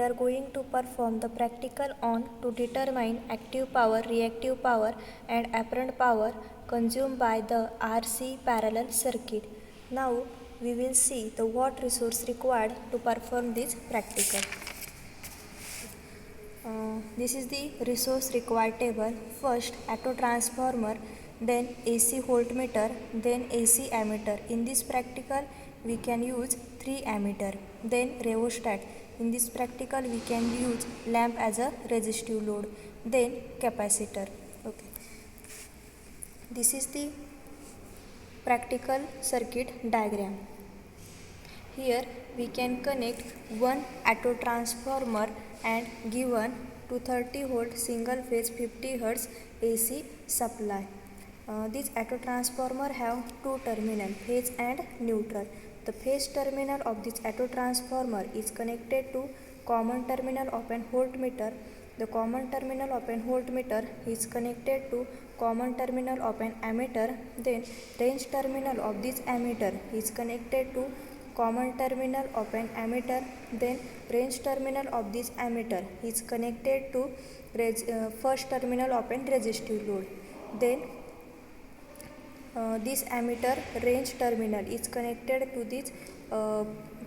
are going to perform the practical on to determine active power, reactive power and apparent power consumed by the RC parallel circuit. Now we will see the what resource required to perform this practical. This is the resource required table. First auto transformer, then AC voltmeter, then AC ammeter. In this practical we can use 3 ammeter, then rheostat. In this practical we can use lamp as a resistive load, then capacitor. Okay, this is the practical circuit diagram. Here we can connect one auto transformer and given 230 volt single phase 50 Hz AC supply. This auto transformer have two terminal, phase and neutral. The phase terminal of this auto transformer is connected to common terminal of an voltmeter. The common terminal of an voltmeter is connected to common terminal of an ammeter. Then range terminal of this ammeter is connected to common terminal of an ammeter. Then range terminal of this ammeter is connected to first terminal of an resistive load. Then this ammeter range terminal is connected to this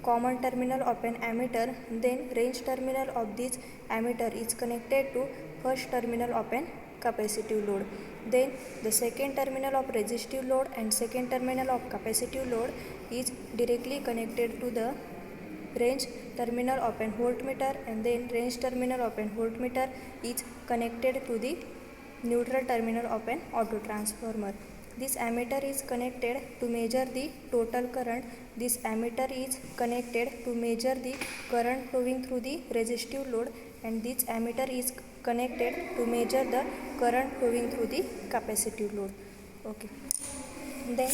common terminal of an ammeter. Then range terminal of this ammeter is connected to first terminal of an capacitive load. Then the second terminal of resistive load and second terminal of capacitive load is directly connected to the range terminal of an voltmeter, and then range terminal of an voltmeter is connected to the neutral terminal of an auto transformer. This ammeter is connected to measure the total current. This ammeter is connected to measure the current flowing through the resistive load, and this ammeter is connected to measure the current flowing through the capacitive load. Okay. Then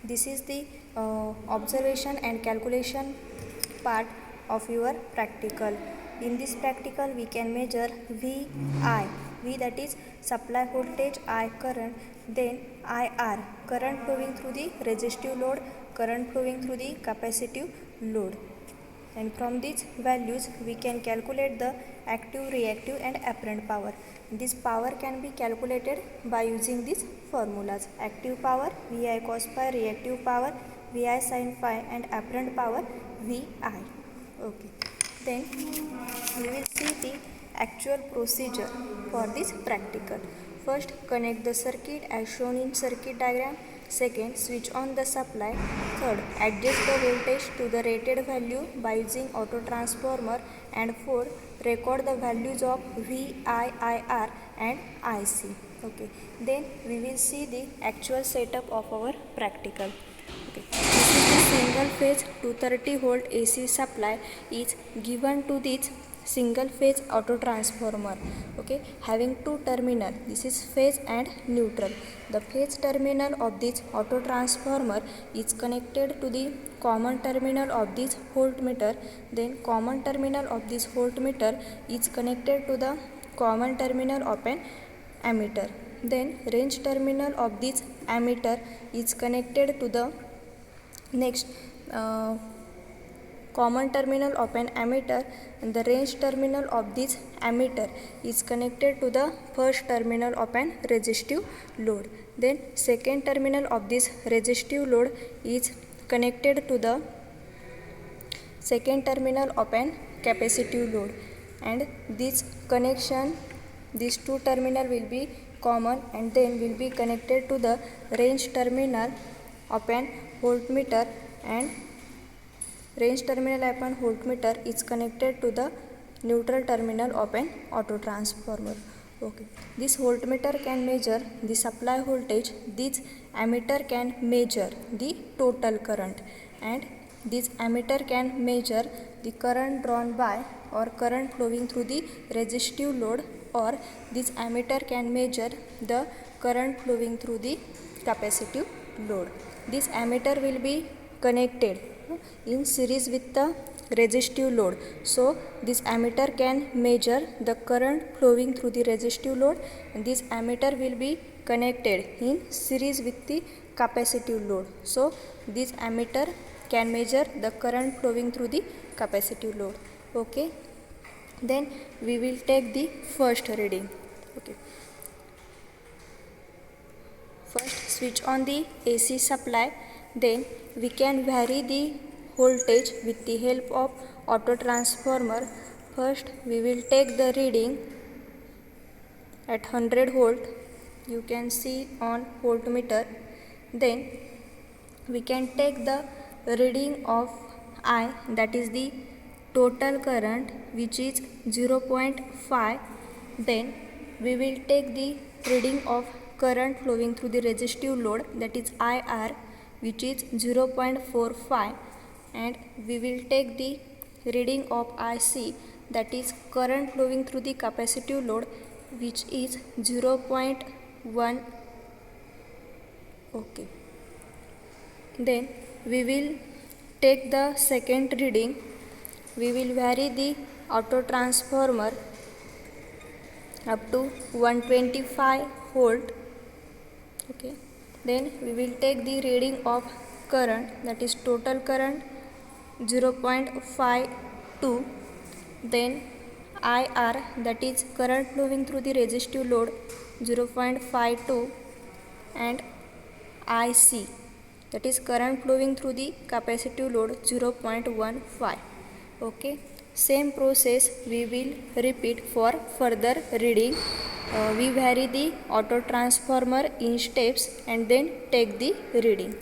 this is the observation and calculation part of your practical. In this practical we can measure VI, V that is supply voltage, I current, then IR current flowing through the resistive load, current flowing through the capacitive load. And from these values we can calculate the active, reactive and apparent power. This power can be calculated by using these formulas: active power VI cos phi, reactive power VI sin phi and apparent power VI. Okay. Then we will see the actual procedure for this practical. First, connect the circuit as shown in circuit diagram. Second, switch on the supply. Third, adjust the voltage to the rated value by using auto transformer. And fourth, record the values of V, I, IR and IC. Okay. Then we will see the actual setup of our practical. Okay. This is the single phase 230 volt AC supply is given to this single phase auto transformer. Okay, having two terminal. This is phase and neutral. The phase terminal of this auto transformer is connected to the common terminal of this voltmeter. Then common terminal of this voltmeter is connected to the common terminal of an ammeter. Then range terminal of this ammeter is connected to the next common terminal of an ammeter, and the range terminal of this ammeter is connected to the first terminal of an resistive load. Then second terminal of this resistive load is connected to the second terminal of an capacitive load, and this connection, these two terminal will be common and then will be connected to the range terminal of an voltmeter, and range terminal of an voltmeter is connected to the neutral terminal of an auto transformer. Okay. This voltmeter can measure the supply voltage, this ammeter can measure the total current, and this ammeter can measure the current drawn by or current flowing through the resistive load, or this ammeter can measure the current flowing through the capacitive load. This ammeter will be connected in series with the resistive load. So this ammeter can measure the current flowing through the resistive load, and this ammeter will be connected in series with the capacitive load. So this ammeter can measure the current flowing through the capacitive load. Okay, then we will take the first reading. Okay, first switch on the AC supply, then we can vary the voltage with the help of auto transformer. First we will take the reading at 100 volt, you can see on voltmeter. Then we can take the reading of I, that is the total current, which is 0.5. Then we will take the reading of current flowing through the resistive load, that is IR, which is 0.45. And we will take the reading of IC, that is current flowing through the capacitive load, which is 0.1. Okay, then we will take the second reading. We will vary the auto transformer up to 125 volt. Okay, then we will take the reading of current, that is total current 0.52. Then IR, that is current flowing through the resistive load, 0.52. and IC, that is current flowing through the capacitive load, 0.15. Okay, same process we will repeat for further reading. We vary the auto transformer in steps and then take the reading.